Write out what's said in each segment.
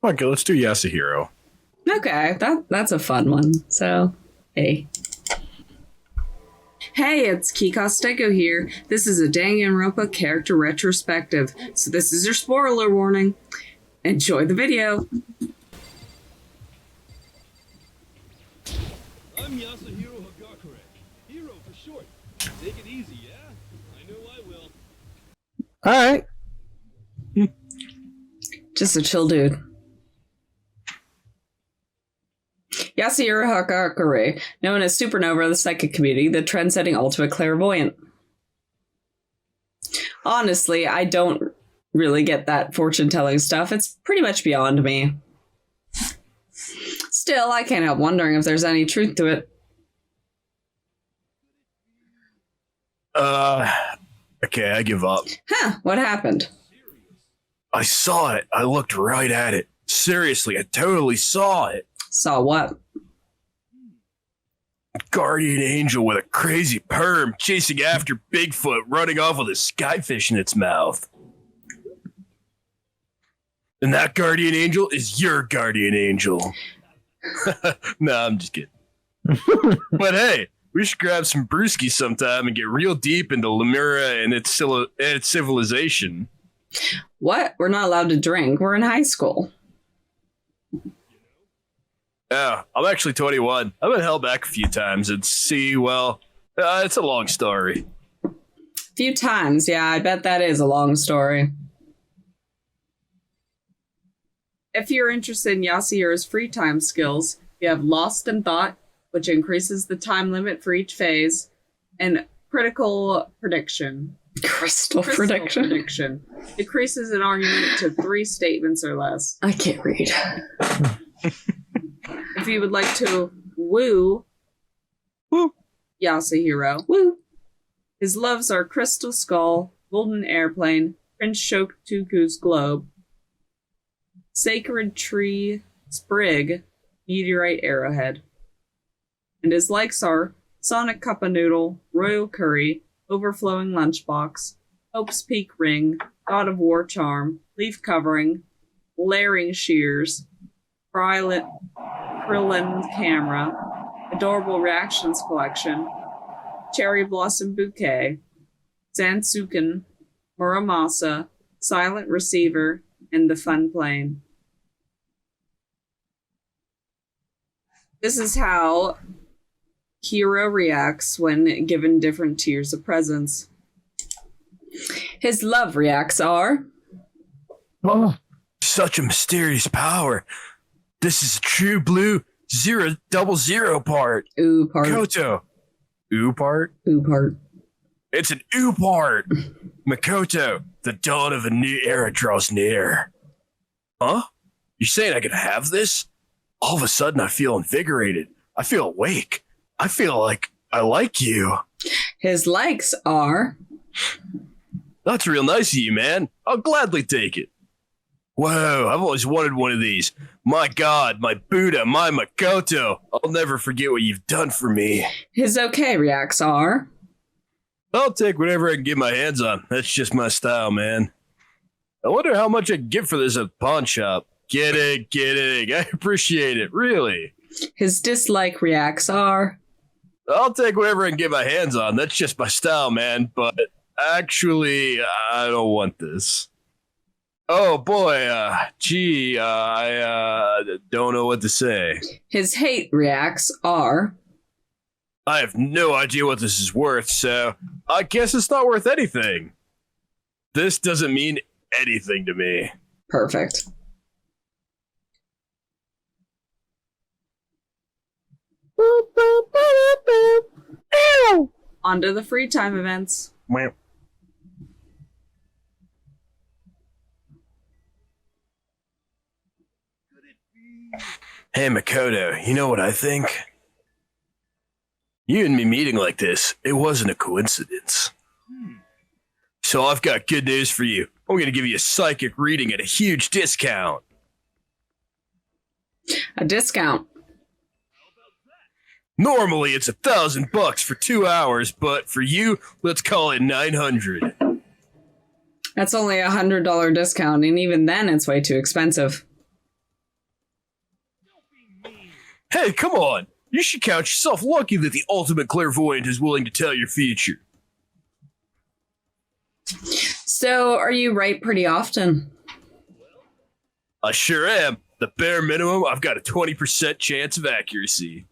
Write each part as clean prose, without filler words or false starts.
Okay, let's do Yasahiro. Okay, that's a fun one. So, hey. Hey, it's Kikosteko here. This is a Danganronpa character retrospective. So this is your spoiler warning. Enjoy the video. I'm Yasahiro Hagakure. Hero for short. Take it easy, yeah? I know I will. All right. Just a chill dude. Yasahiro Hagakure, known as Supernova of the psychic community, the trend-setting ultimate clairvoyant. Honestly, I don't really get that fortune-telling stuff. It's pretty much beyond me. Still, I can't help wondering if there's any truth to it. Okay, I give up. Huh, what happened? I saw it. I looked right at it. Seriously, I totally saw it. Saw what? Guardian angel with a crazy perm chasing after Bigfoot, running off with a skyfish in its mouth. And that guardian angel is your guardian angel. No, I'm just kidding. But hey, we should grab some brewski sometime and get real deep into Lemura and its civilization. What? We're not allowed to drink. We're in high school. Yeah, I'm actually 21. I've been held back a few times and it's a long story. Few times, yeah, I bet that is a long story. If you're interested in Yasuhiro's free time skills, you have Lost in Thought, which increases the time limit for each phase, and Critical Prediction. Crystal prediction. Decreases an argument to 3 statements or less. I can't read. If you would like to woo Yasahiro, his loves are Crystal Skull, Golden Airplane, Prince Shotoku's Globe, Sacred Tree Sprig, Meteorite Arrowhead. And his likes are Sonic Cup of Noodle, Royal Curry, Overflowing Lunchbox, Hope's Peak Ring, God of War Charm, Leaf Covering, Layering Shears, Krillin Camera, Adorable Reactions Collection, Cherry Blossom Bouquet, Zansuken, Muramasa, Silent Receiver, and The Fun Plane. This is how Hiro reacts when given different tiers of presents. His love reacts are... Oh, such a mysterious power. This is a true blue 000 part. Ooh part. Makoto. Ooh part? Ooh part. It's an ooh part. Makoto, the dawn of a new era draws near. Huh? You're saying I can have this? All of a sudden I feel invigorated. I feel awake. I feel like I like you. His likes are... That's real nice of you, man. I'll gladly take it. Whoa, I've always wanted one of these. My God, my Buddha, my Makoto. I'll never forget what you've done for me. His okay reacts are... I'll take whatever I can get my hands on. That's just my style, man. I wonder how much I can get for this at the pawn shop. Kidding. I appreciate it, really. His dislike reacts are... I'll take whatever I can get my hands on. That's just my style, man. But actually, I don't want this. Oh, boy. I don't know what to say. His hate reacts are... I have no idea what this is worth, so I guess it's not worth anything. This doesn't mean anything to me. Perfect. On to the free time events. Hey, Makoto, you know what I think? You and me meeting like this, it wasn't a coincidence. So I've got good news for you. I'm going to give you a psychic reading at a huge discount. A discount. Normally it's $1,000 for 2 hours, but for you, let's call it 900. That's only $100 discount, and even then it's way too expensive. Hey, come on. You should count yourself lucky that the ultimate clairvoyant is willing to tell your future. So, are you right pretty often? I sure am. The bare minimum, I've got a 20% chance of accuracy.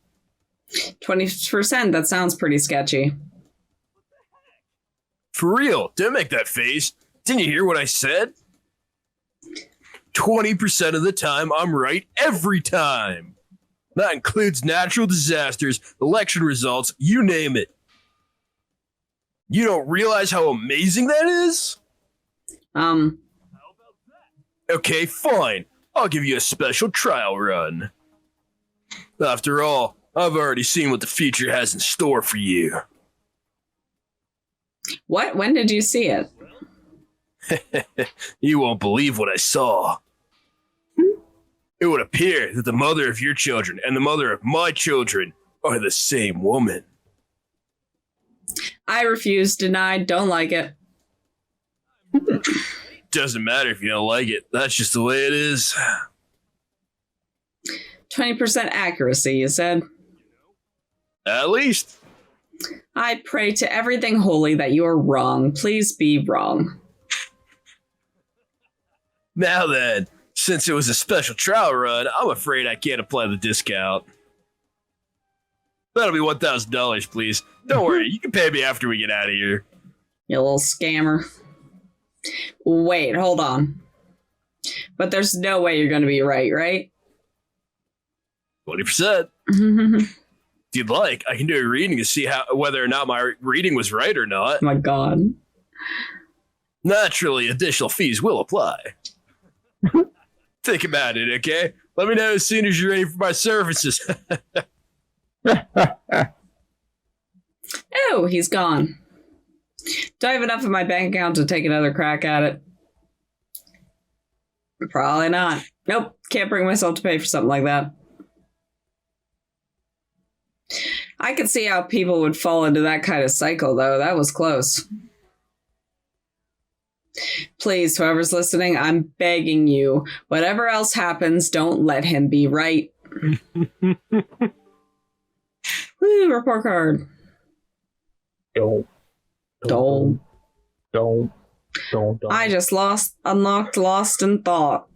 20%? That sounds pretty sketchy. For real, don't make that face. Didn't you hear what I said? 20% of the time, I'm right every time. That includes natural disasters, election results, you name it. You don't realize how amazing that is? Okay, fine. I'll give you a special trial run. After all, I've already seen what the future has in store for you. What? When did you see it? You won't believe what I saw. It would appear that the mother of your children and the mother of my children are the same woman. I refuse, denied, don't like it. Doesn't matter if you don't like it. That's just the way it is. 20% accuracy, you said? At least. I pray to everything holy that you are wrong. Please be wrong. Now then, since it was a special trial run, I'm afraid I can't apply the discount. That'll be $1,000, please. Don't worry, you can pay me after we get out of here. You little scammer. Wait, hold on. But there's no way you're going to be right, right? 20%. If you'd like, I can do a reading to see whether or not my reading was right or not. Oh my god. Naturally, additional fees will apply. Think about it, okay? Let me know as soon as you're ready for my services. Oh, he's gone. Do I have enough in my bank account to take another crack at it? Probably not. Nope, can't bring myself to pay for something like that. I could see how people would fall into that kind of cycle, though. That was close. Please, whoever's listening, I'm begging you. Whatever else happens, don't let him be right. Woo, report card. Don't. I just unlocked Lost in Thought.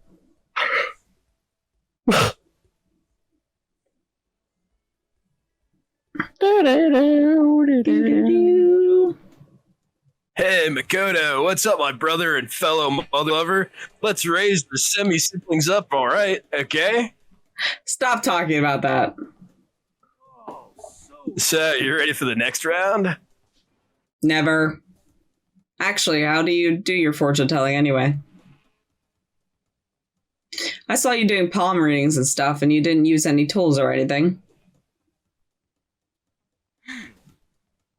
Hey, Makoto, what's up, my brother and fellow mother lover? Let's raise the semi-siblings up, all right? Okay? Stop talking about that. So, you ready for the next round? Never. Actually, how do you do your fortune telling anyway? I saw you doing palm readings and stuff, and you didn't use any tools or anything.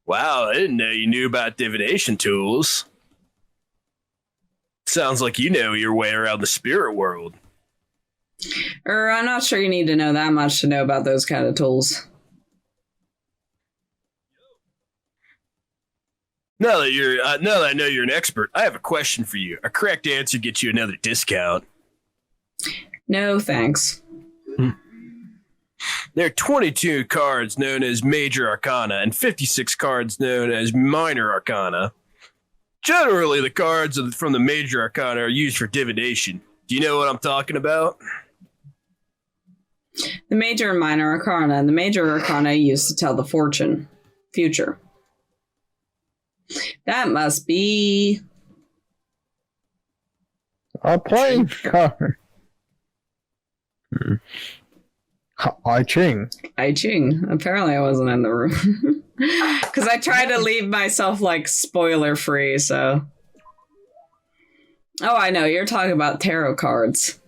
Wow, I didn't know you knew about divination tools. Sounds like you know your way around the spirit world. I'm not sure you need to know that much to know about those kind of tools. Now that I know you're an expert, I have a question for you. A correct answer gets you another discount. No, thanks. There are 22 cards known as Major Arcana and 56 cards known as Minor Arcana. Generally, the cards from the Major Arcana are used for divination. Do you know what I'm talking about? The Major and Minor Arcana. And the Major Arcana used to tell the future. That must be a playing card. I Ching. Apparently I wasn't in the room. Because I tried to leave myself, like, spoiler-free, so... Oh, I know. You're talking about tarot cards.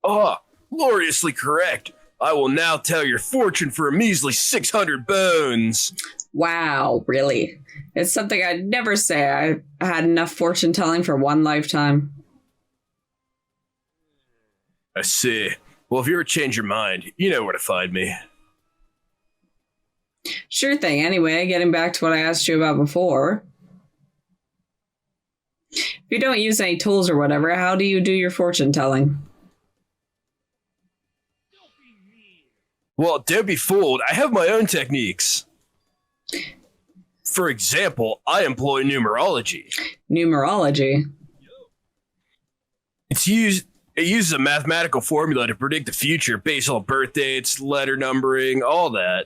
Oh, gloriously correct. I will now tell your fortune for a measly 600 bones. Wow, really? It's something I'd never say. I had enough fortune-telling for one lifetime. I see. Well, if you ever change your mind, you know where to find me. Sure thing. Anyway, getting back to what I asked you about before. If you don't use any tools or whatever, how do you do your fortune telling? Well, don't be fooled. I have my own techniques. For example, I employ numerology. Numerology. It uses a mathematical formula to predict the future based on birth dates, letter numbering, all that.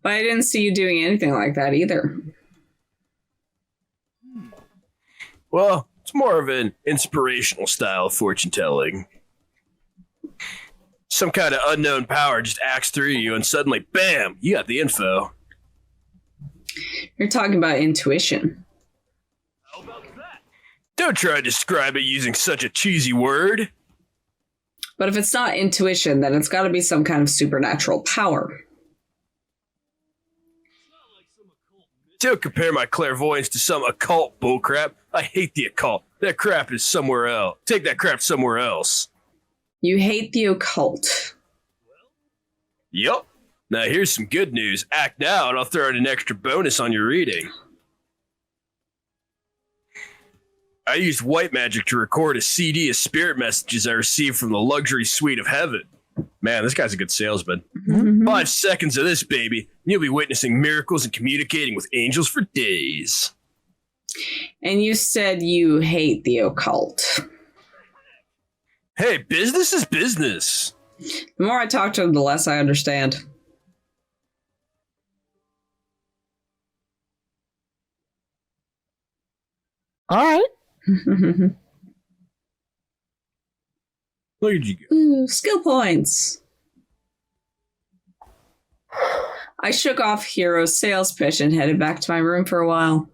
But I didn't see you doing anything like that either. Well, it's more of an inspirational style of fortune telling. Some kind of unknown power just acts through you and suddenly, bam, you got the info. You're talking about intuition. Don't try to describe it using such a cheesy word. But if it's not intuition, then it's got to be some kind of supernatural power. Don't compare my clairvoyance to some occult bullcrap. I hate the occult. That crap is somewhere else. Take that crap somewhere else. You hate the occult. Yup. Now here's some good news. Act now and I'll throw in an extra bonus on your reading. I used white magic to record a CD of spirit messages I received from the luxury suite of heaven. Man, this guy's a good salesman. 5 seconds of this, baby, and you'll be witnessing miracles and communicating with angels for days. And you said you hate the occult. Hey, business is business. The more I talk to him, the less I understand. All right. Where'd you go? Ooh, skill points. I shook off Hiros' sales pitch and headed back to my room for a while.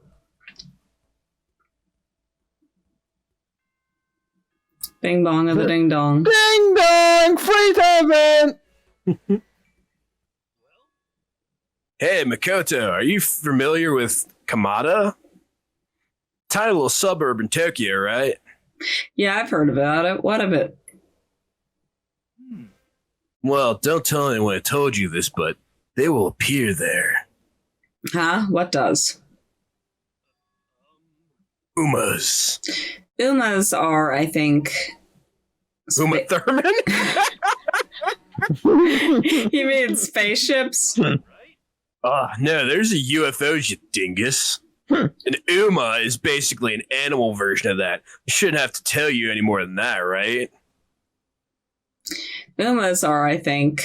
Bing bong of the ding dong. Ding dong! Free event! Hey, Makoto, are you familiar with Kamada? Tiny little suburb in Tokyo, right? Yeah, I've heard about it. What of it? Well, don't tell anyone I told you this, but they will appear there. Huh? What does? Umas. Umas are, I think... Uma Thurman? You mean spaceships? No, there's a UFO, you dingus. An Uma is basically an animal version of that. I shouldn't have to tell you any more than that, right? Umas are, I think...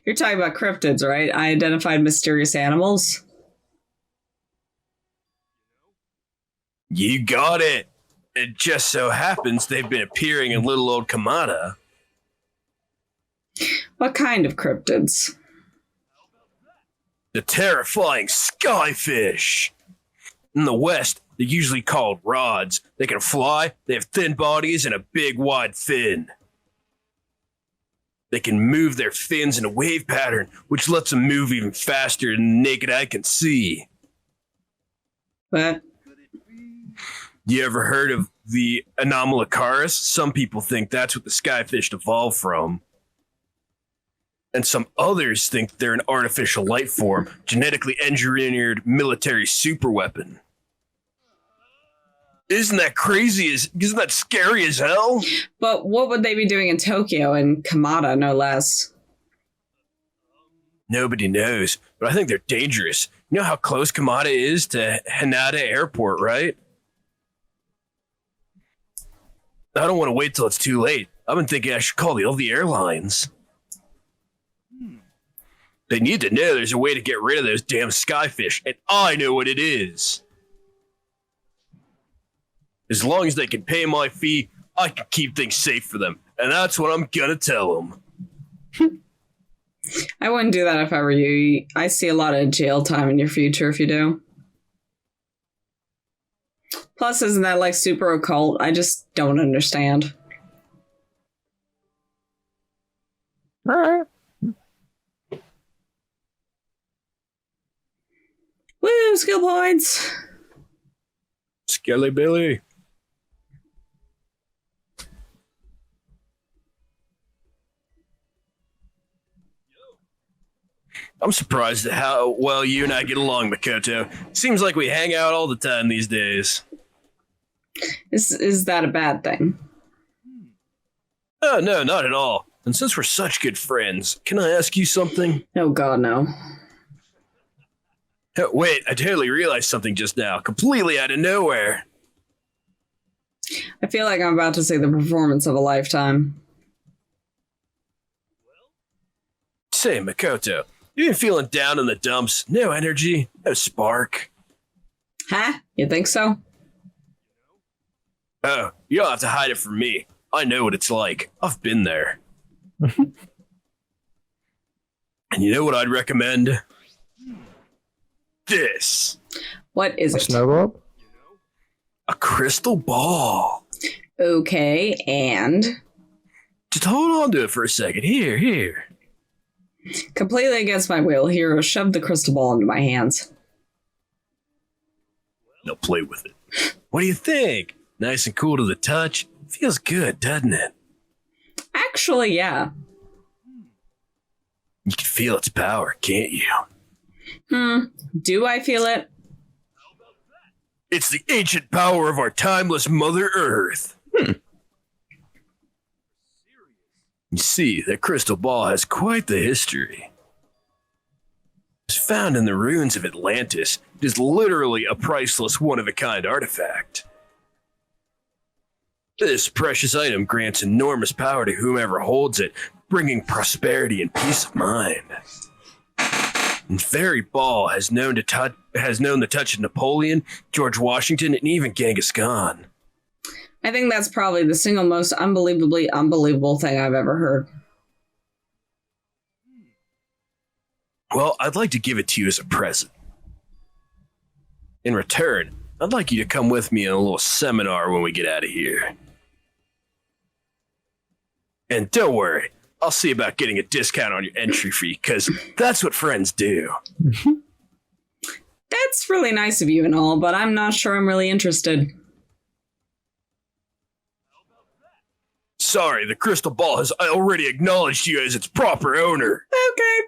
You're talking about cryptids, right? Identified mysterious animals? You got it. It just so happens they've been appearing in little old Kamada. What kind of cryptids? The terrifying skyfish. In the West, they're usually called rods. They can fly, they have thin bodies, and a big wide fin. They can move their fins in a wave pattern, which lets them move even faster than the naked eye can see. What? You ever heard of the Anomalocaris? Some people think that's what the skyfish evolved from. And some others think they're an artificial life form, genetically engineered military superweapon. Isn't that crazy? Isn't that scary as hell? But what would they be doing in Tokyo and Kamada, no less? Nobody knows, but I think they're dangerous. You know how close Kamada is to Hanada Airport, right? I don't want to wait till it's too late. I've been thinking I should call all the airlines. They need to know there's a way to get rid of those damn skyfish, and I know what it is. As long as they can pay my fee, I can keep things safe for them, and that's what I'm gonna tell them. I wouldn't do that if I were you. I see a lot of jail time in your future if you do. Plus, isn't that like super occult? I just don't understand. All right. Woo, skill points! Skelly Billy. I'm surprised at how well you and I get along, Makoto. Seems like we hang out all the time these days. Is that a bad thing? Oh, no, not at all. And since we're such good friends, can I ask you something? Oh, God, no. Oh, wait, I totally realized something just now, completely out of nowhere. I feel like I'm about to see the performance of a lifetime. Say, Makoto, you been feeling down in the dumps? No energy? No spark? Huh? You think so? Oh, you don't have to hide it from me. I know what it's like. I've been there. And you know what I'd recommend? This. What is A it? snow globe? A crystal ball. Okay, and? Just hold on to it for a second. Here. Completely against my will, Hiro shoved the crystal ball into my hands. Now play with it. What do you think? Nice and cool to the touch. Feels good, doesn't it? Actually, yeah. You can feel its power, can't you? Do I feel it? It's the ancient power of our timeless Mother Earth. You see, that crystal ball has quite the history. It's found in the ruins of Atlantis. It is literally a priceless one-of-a-kind artifact. This precious item grants enormous power to whomever holds it, bringing prosperity and peace of mind. And Fairy Ball has known the touch of Napoleon, George Washington, and even Genghis Khan. I think that's probably the single most unbelievably unbelievable thing I've ever heard. Well, I'd like to give it to you as a present. In return, I'd like you to come with me in a little seminar when we get out of here. And don't worry, I'll see about getting a discount on your entry fee, because that's what friends do. That's really nice of you and all, but I'm not sure I'm really interested. Sorry, the crystal ball has already acknowledged you as its proper owner. Okay.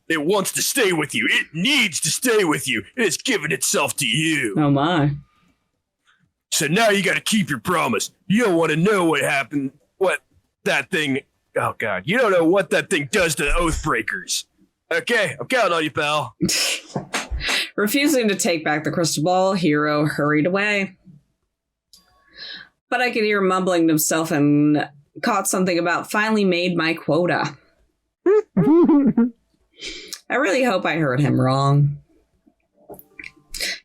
It wants to stay with you. It needs to stay with you. It has given itself to you. Oh my. So now you gotta keep your promise. You don't want to know what happened, what that thing... Oh, God. You don't know what that thing does to the Oathbreakers. Okay, I'm counting on you, pal. Refusing to take back the crystal ball, Hiro hurried away. But I could hear him mumbling to himself and caught something about finally made my quota. I really hope I heard him wrong.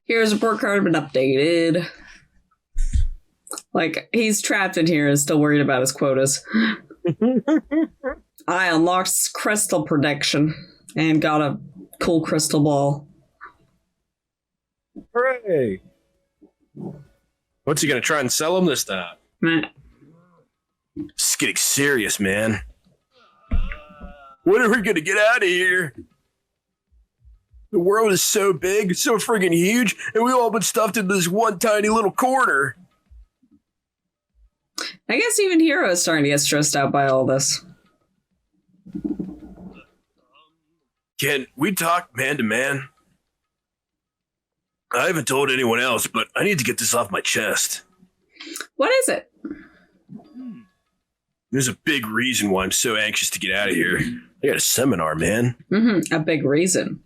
Here's a report card been updated. Like, he's trapped in here and still worried about his quotas. I unlocked crystal prediction and got a cool crystal ball. Hooray! What's he gonna try and sell him this time? Meh. It's getting serious, man. When are we gonna get out of here? The world is so big, so friggin' huge, and we've all been stuffed into this one tiny little corner. I guess even Hiro is starting to get stressed out by all this. Can we talk man to man? I haven't told anyone else, but I need to get this off my chest. What is it? There's a big reason why I'm so anxious to get out of here. I got a seminar, man. A big reason.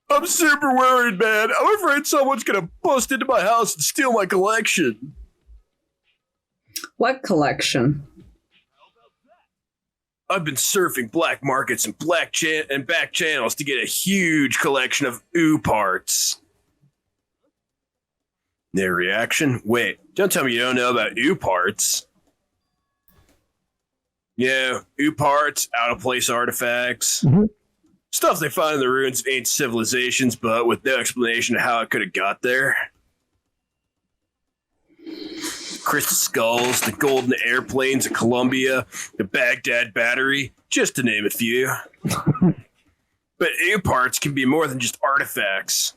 I'm super worried, man. I'm afraid someone's gonna bust into my house and steal my collection. What collection? I've been surfing black markets and back channels to get a huge collection of ooh parts. No reaction? Wait, don't tell me you don't know about ooh parts. Yeah, ooh parts, out-of-place artifacts. Stuff they find in the ruins of ancient civilizations, but with no explanation of how it could have got there. Crystal skulls, the golden airplanes of Columbia, the Baghdad battery, just to name a few. But ooh parts can be more than just artifacts.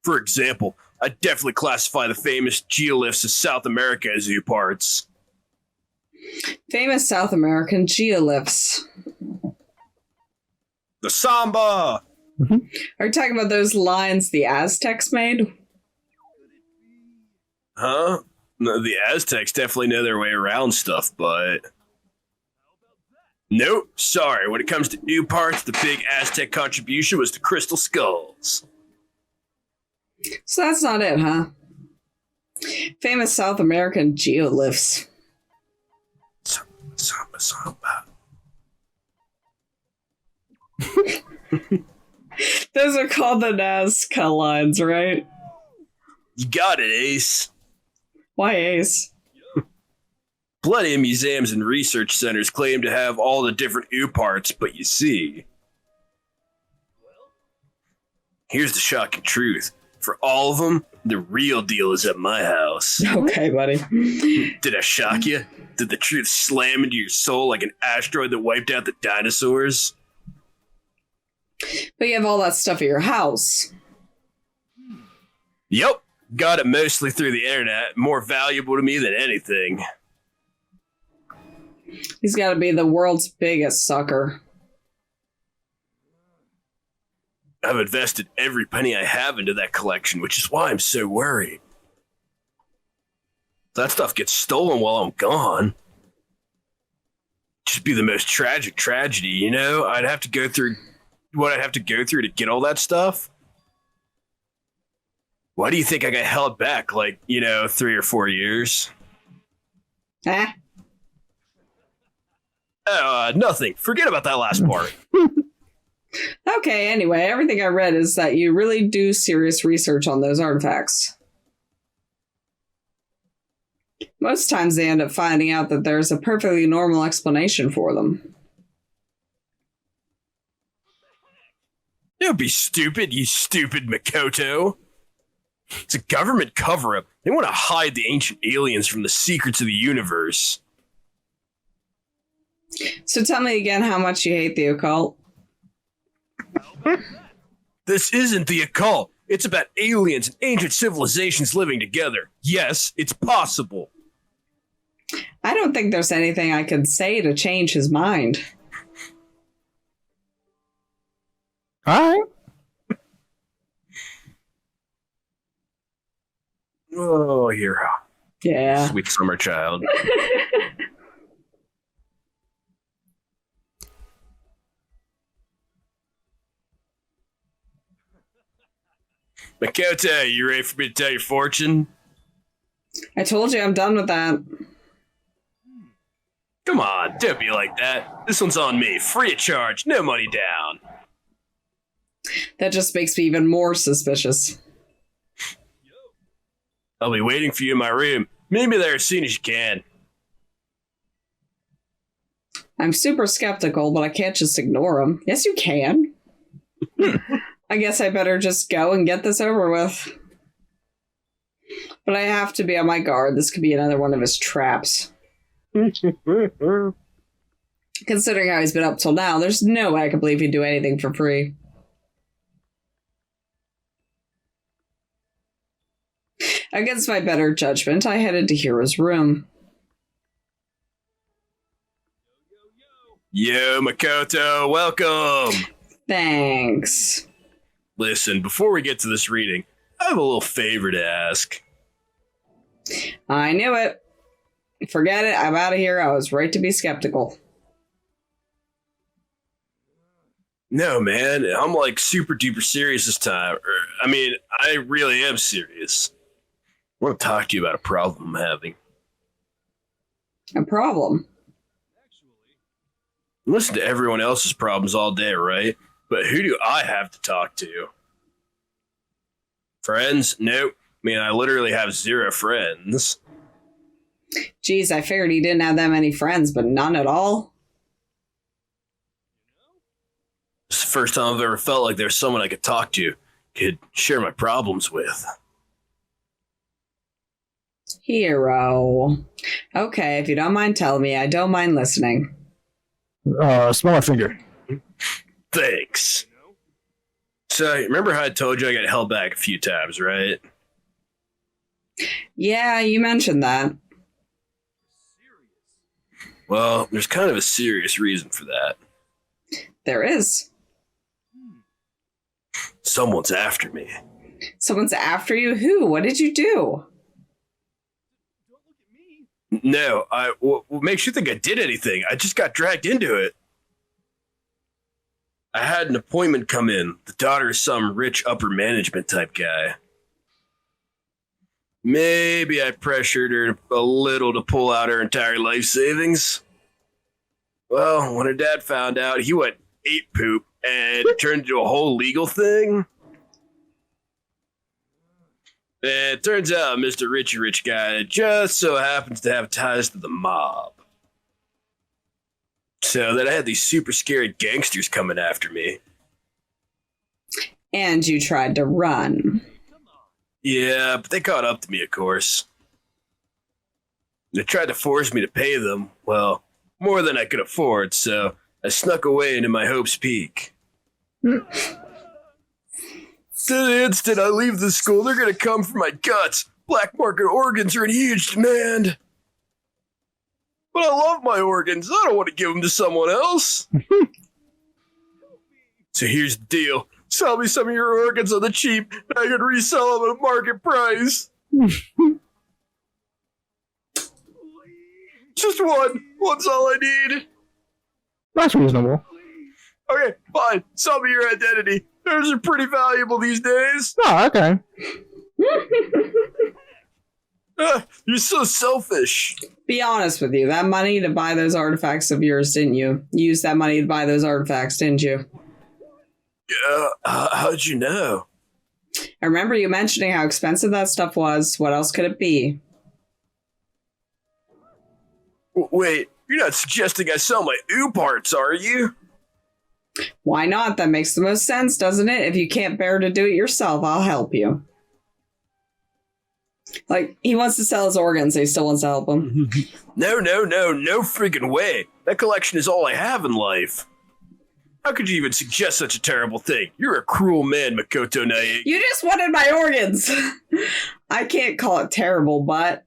For example, I definitely classify the famous geoliths of South America as ooh parts. Famous South American geoliths. The Samba! Are you talking about those lines the Aztecs made? Huh? No, the Aztecs definitely know their way around stuff, but... Nope, sorry. When it comes to new parts, the big Aztec contribution was the crystal skulls. So that's not it, huh? Famous South American geoliths. Samba. Those are called the Nazca lines, right? You got it, Ace. Why Ace? Plenty of museums and research centers claim to have all the different U parts, but you see... Here's the shocking truth. For all of them, the real deal is at my house. Okay, buddy. Did I shock you? Did the truth slam into your soul like an asteroid that wiped out the dinosaurs? But you have all that stuff at your house. Yep. Got it mostly through the internet. More valuable to me than anything. He's got to be the world's biggest sucker. I've invested every penny I have into that collection, which is why I'm so worried. That stuff gets stolen while I'm gone. Just be the most tragic tragedy, you know? I'd have to go through what I'd have to go through to get all that stuff. Why do you think I got held back, 3 or 4 years? Huh? Oh, nothing. Forget about that last part. Okay, anyway, everything I read is that you really do serious research on those artifacts. Most times they end up finding out that there's a perfectly normal explanation for them. Don't be stupid, you stupid Makoto. It's a government cover-up. They want to hide the ancient aliens from the secrets of the universe. So tell me again how much you hate the occult. This isn't the occult. It's about aliens and ancient civilizations living together. Yes, it's possible. I don't think there's anything I could say to change his mind. All right. Oh, hero. Yeah. Sweet summer child. Makoto, you ready for me to tell your fortune? I told you I'm done with that. Come on, don't be like that. This one's on me, free of charge, no money down. That just makes me even more suspicious. I'll be waiting for you in my room. Meet me there as soon as you can. I'm super skeptical, but I can't just ignore him. Yes, you can. I guess I better just go and get this over with. But I have to be on my guard. This could be another one of his traps. Considering how he's been up till now, there's no way I can believe he'd do anything for free. Against my better judgment, I headed to Hiro's room. Yo, Makoto, welcome. Thanks. Listen, before we get to this reading, I have a little favor to ask. I knew it. Forget it. I'm out of here. I was right to be skeptical. No, man, I'm super duper serious this time. I really am serious. I want to talk to you about a problem I'm having. A problem? Listen to everyone else's problems all day, right? But who do I have to talk to? Friends? Nope. I literally have 0 friends. Geez, I figured he didn't have that many friends, but none at all. It's the first time I've ever felt like there's someone I could talk to, could share my problems with. Hiro. Okay, if you don't mind telling me, I don't mind listening. Smell my finger. Thanks. So, remember how I told you I got held back a few times, right? Yeah, you mentioned that. Well, there's kind of a serious reason for that. There is. Someone's after me. Someone's after you? Who? What did you do? No, what makes you think I did anything? I just got dragged into it. I had an appointment come in. The daughter of some rich upper management type guy. Maybe I pressured her a little to pull out her entire life savings. Well, when her dad found out, he went ape poop and it turned into a whole legal thing. And it turns out Mr. Richie Rich guy just so happens to have ties to the mob. So that I had these super scary gangsters coming after me. And you tried to run. Yeah, but they caught up to me, of course. They tried to force me to pay them, well, more than I could afford, so I snuck away into my Hope's Peak. The instant I leave the school, they're gonna come for my guts. Black market organs are in huge demand. But I love my organs. I don't want to give them to someone else. So here's the deal. Sell me some of your organs on the cheap, and I can resell them at market price. Just one. One's all I need. That's reasonable. Okay, fine. Sell me your identity. Those are pretty valuable these days. Oh, okay. You're so selfish. Be honest with you. That money to buy those artifacts of yours, didn't you? You used that money to buy those artifacts, didn't you? Yeah, how'd you know? I remember you mentioning how expensive that stuff was. What else could it be? Wait, you're not suggesting I sell my ooh parts, are you? Why not? That makes the most sense, doesn't it? If you can't bear to do it yourself, I'll help you. Like, he wants to sell his organs, so he still wants to help him. No freaking way. That collection is all I have in life. How could you even suggest such a terrible thing? You're a cruel man, Makoto Nae. You just wanted my organs! I can't call it terrible, but...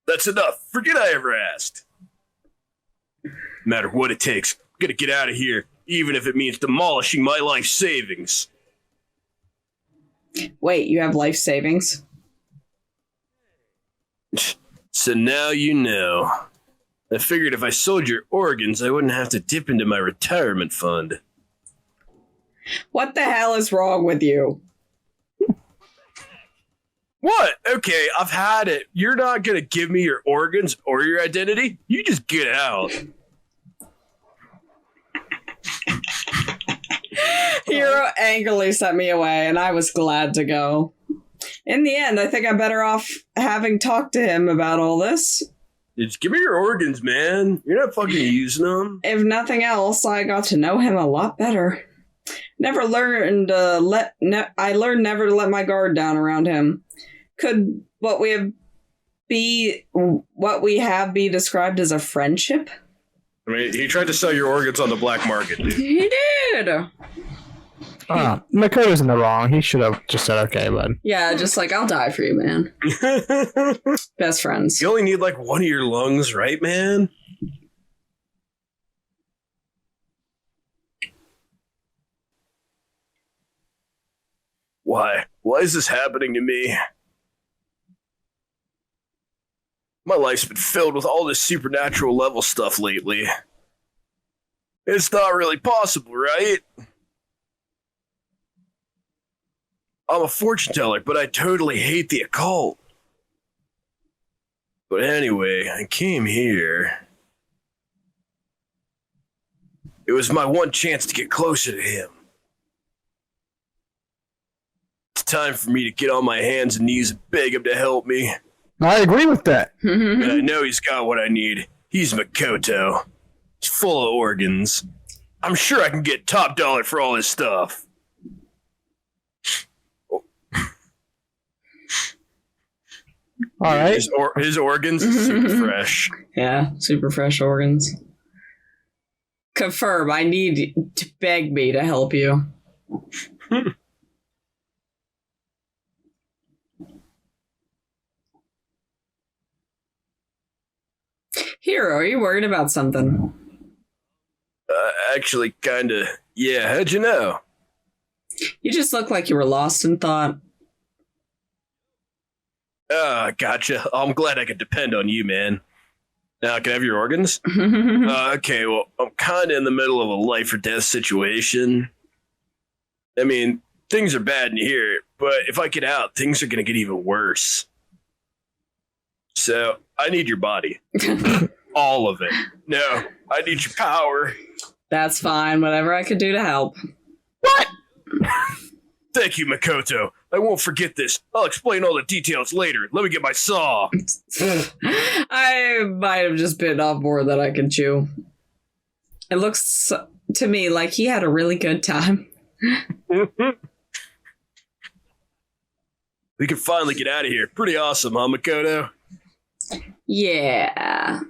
That's enough. Forget I ever asked. No matter what it takes, I'm gonna get out of here, even if it means demolishing my life savings. Wait, you have life savings? So now you know. I figured if I sold your organs, I wouldn't have to dip into my retirement fund. What the hell is wrong with you? What? Okay, I've had it. You're not gonna give me your organs or your identity? You just get out. Hiro angrily sent me away, and I was glad to go. In the end, I think I'm better off having talked to him about all this. Just give me your organs, man. You're not fucking using them. If nothing else, I got to know him a lot better. I learned never to let my guard down around him. Could what we have be described as a friendship? I mean, he tried to sell your organs on the black market, dude. He did. Makoto's in the wrong. He should have just said okay, bud. Yeah, just like, I'll die for you, man. Best friends. You only need like one of your lungs, right, man? Why? Why is this happening to me? My life's been filled with all this supernatural level stuff lately. It's not really possible, right? I'm a fortune teller, but I totally hate the occult. But anyway, I came here. It was my one chance to get closer to him. It's time for me to get on my hands and knees and beg him to help me. I agree with that. And I know he's got what I need. He's Makoto. He's full of organs. I'm sure I can get top dollar for all his stuff. All right. His organs are super fresh. Yeah, super fresh organs. Confirm, I need to beg me to help you. Hiro, are you worried about something? Actually, kinda. Yeah, how'd you know? You just look like you were lost in thought. Gotcha. I'm glad I could depend on you, man. Now, can I have your organs? Okay, well, I'm kind of in the middle of a life or death situation. I mean, things are bad in here, but if I get out, things are going to get even worse. So, I need your body. All of it. No, I need your power. That's fine. Whatever I could do to help. What? Thank you, Makoto. I won't forget this. I'll explain all the details later. Let me get my saw. I might have just bitten off more than I can chew. It looks to me like he had a really good time. We can finally get out of here. Pretty awesome, huh, Makoto? Yeah.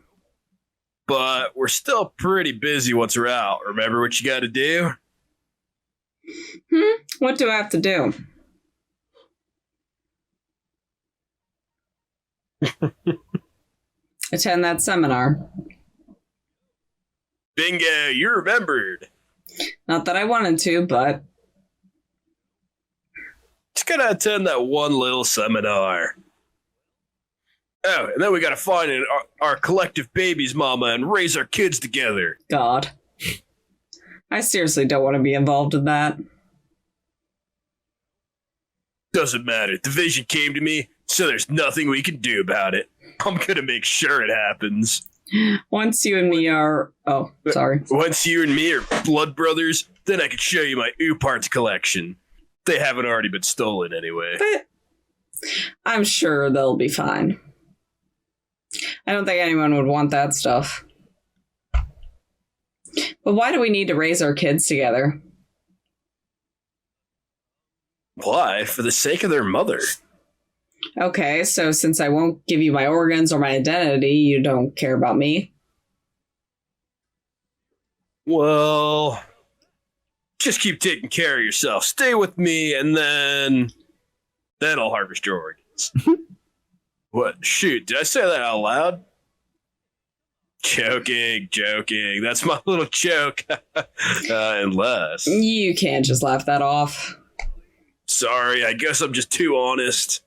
But we're still pretty busy once we're out. Remember what you gotta do? What do I have to do? Attend that seminar. Bingo, you remembered. Not that I wanted to, but... Just gotta attend that one little seminar. Oh, and then we gotta find our collective baby's mama and raise our kids together. God. I seriously don't want to be involved in that. Doesn't matter. The vision came to me, so there's nothing we can do about it. I'm gonna make sure it happens. Once you and me are... Oh, sorry. Once you and me are blood brothers, then I can show you my parts collection. They haven't already been stolen anyway. But I'm sure they'll be fine. I don't think anyone would want that stuff. But why do we need to raise our kids together? Why? For the sake of their mother. Okay, so since I won't give you my organs or my identity, you don't care about me? Well, just keep taking care of yourself. Stay with me, and then I'll harvest your organs. What? Shoot, did I say that out loud? Joking. That's my little joke. Unless... You can't just laugh that off. Sorry, I guess I'm just too honest.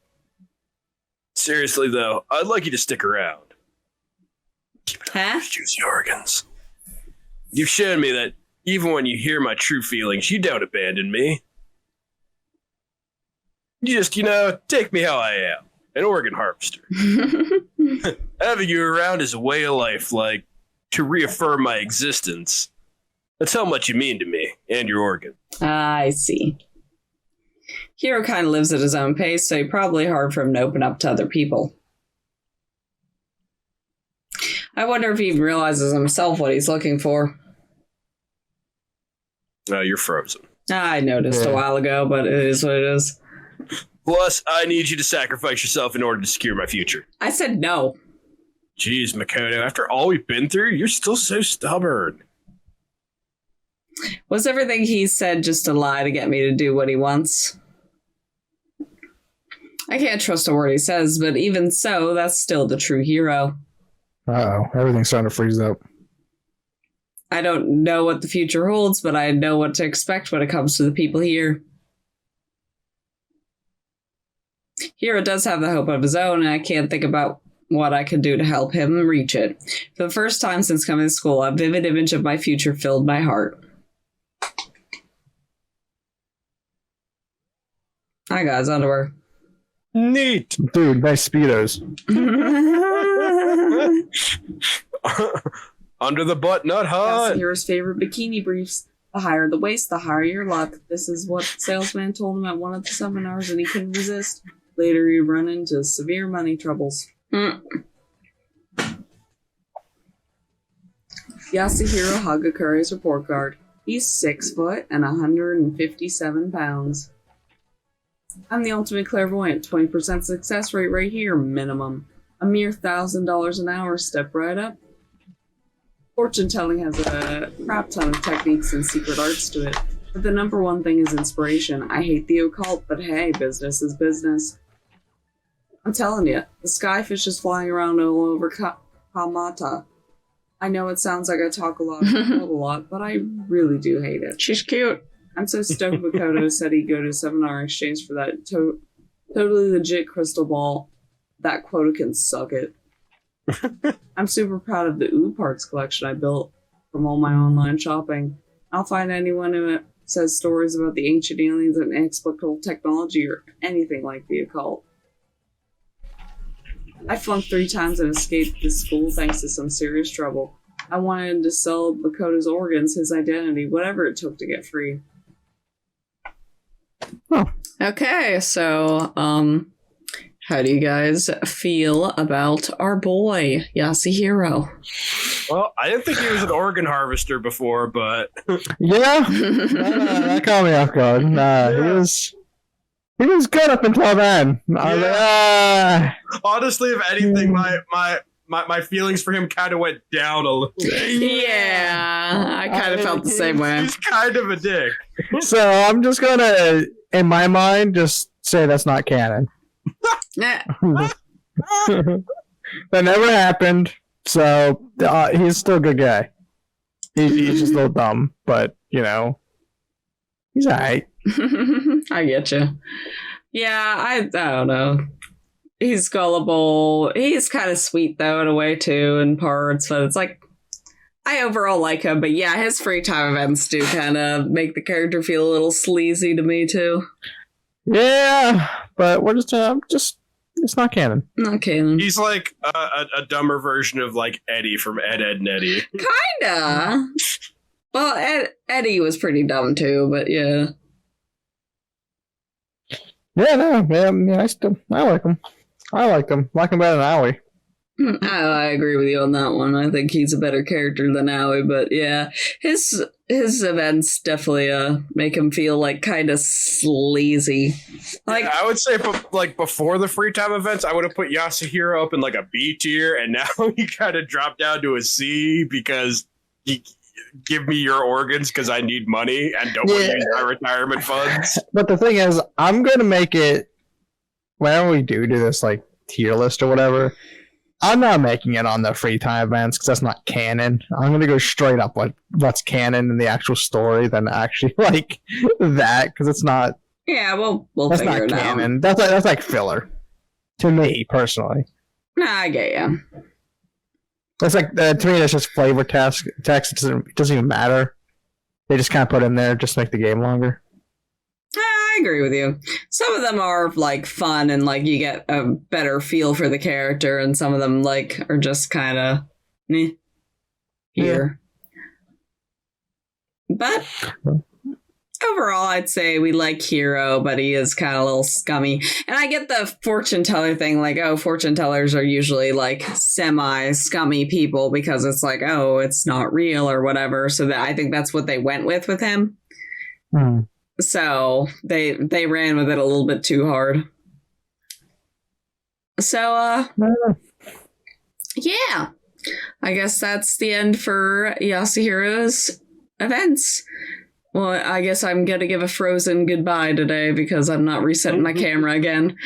Seriously, though, I'd like you to stick around. Huh? Juicy organs. You've shown me that even when you hear my true feelings, you don't abandon me. You just, take me how I am. An organ harvester. Having you around is a way of life, like, to reaffirm my existence. That's how much you mean to me, and your organ. I see. Hiro kind of lives at his own pace, so it's probably hard for him to open up to other people. I wonder if he even realizes himself what he's looking for. You're frozen. I noticed a while ago, but it is what it is. Plus, I need you to sacrifice yourself in order to secure my future. I said no. Jeez, Makoto, after all we've been through, you're still so stubborn. Was everything he said just a lie to get me to do what he wants? I can't trust a word he says, but even so, that's still the true Hiro. Uh-oh, everything's starting to freeze up. I don't know what the future holds, but I know what to expect when it comes to the people here. Hiro does have the hope of his own, and I can't think about what I could do to help him reach it. For the first time since coming to school, a vivid image of my future filled my heart. I got his underwear. Neat. Dude, nice Speedos. Under the butt, not hot. Yasuhiro's favorite bikini briefs. The higher the waist, the higher your luck. This is what the salesman told him at one of the seminars, and he couldn't resist. Later, he'd run into severe money troubles. Yasuhiro Hagakure's report card. He's 6 foot and 157 pounds. I'm the ultimate clairvoyant. 20% success rate right here, minimum. A mere $1,000 an hour. Step right up. Fortune telling has a crap ton of techniques and secret arts to it, but the number one thing is inspiration. I hate the occult, but hey, business is business. I'm telling you, the skyfish is flying around all over Kamata. I know it sounds like I talk a lot, a lot, but I really do hate it. She's cute. I'm so stoked Makoto said he'd go to a seminar in exchange for that totally legit crystal ball. That quota can suck it. I'm super proud of the OO parts collection I built from all my online shopping. I'll find anyone who says stories about the ancient aliens and inexplicable technology or anything like the occult. I flunked 3 times and escaped this school thanks to some serious trouble. I wanted to sell Makoto's organs, his identity, whatever it took to get free. Okay, so, how do you guys feel about our boy, Yasahiro? Well, I didn't think he was an organ harvester before, but Yeah, that caught me off guard. He was good up until then. I was like, honestly, if anything, my feelings for him kind of went down a little bit. Yeah, I kind of felt the same way. He's kind of a dick. So I'm just gonna, in my mind, just say that's not canon. That never happened. So he's still a good guy. He's just a little dumb, but he's alright. I get you. Yeah, I don't know. He's gullible. He's kind of sweet though in a way too in parts, but it's like I overall like him. But yeah, his free time events do kind of make the character feel a little sleazy to me too. Yeah, but we're just it's not canon. Not canon. He's like a dumber version of like Eddie from Ed, Edd and Eddy. Kinda. Well, Eddie was pretty dumb too, but yeah. Yeah, no, yeah, I like him. I like him. Like him better than Aoi. I agree with you on that one. I think he's a better character than Aoi, but yeah, his events definitely make him feel like kind of sleazy. Like I would say, like before the free time events, I would have put Yasahiro up in like a B tier, and now he kind of dropped down to a C because he give me your organs because I need money and don't want to use my retirement funds. But the thing is, I'm going to make it, whenever we do this like tier list or whatever, I'm not making it on the free time events because that's not canon. I'm going to go straight up like what's canon in the actual story than actually like that because it's not. Yeah, we'll that's figure not it canon. out. That's like filler to me personally. Nah, I get ya. That's like to me. That's just flavor text. It doesn't even matter. They just kind of put in there just to make the game longer. I agree with you. Some of them are like fun and like you get a better feel for the character, and some of them like are just kind of here. But overall, I'd say we like Hiro, but he is kind of a little scummy. And I get the fortune teller thing, like, oh, fortune tellers are usually like semi-scummy people because it's like, oh, it's not real or whatever. So that I think that's what they went with him. So they ran with it a little bit too hard. So, yeah. I guess that's the end for Yasuhiro's events. Well, I guess I'm going to give a frozen goodbye today because I'm not resetting my camera again.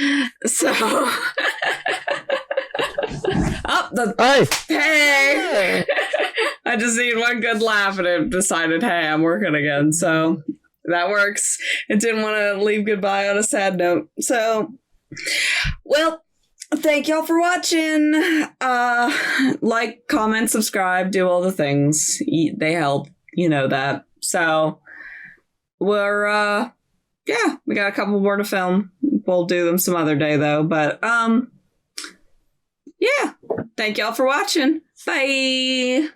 So... Hey! I just need one good laugh and it decided, hey, I'm working again. So that works. It didn't want to leave goodbye on a sad note. So, well, thank y'all for watching. Like, comment, subscribe, do all the things. They help. You know that. So... We're, we got a couple more to film. We'll do them some other day, though. But, yeah. Thank y'all for watching. Bye.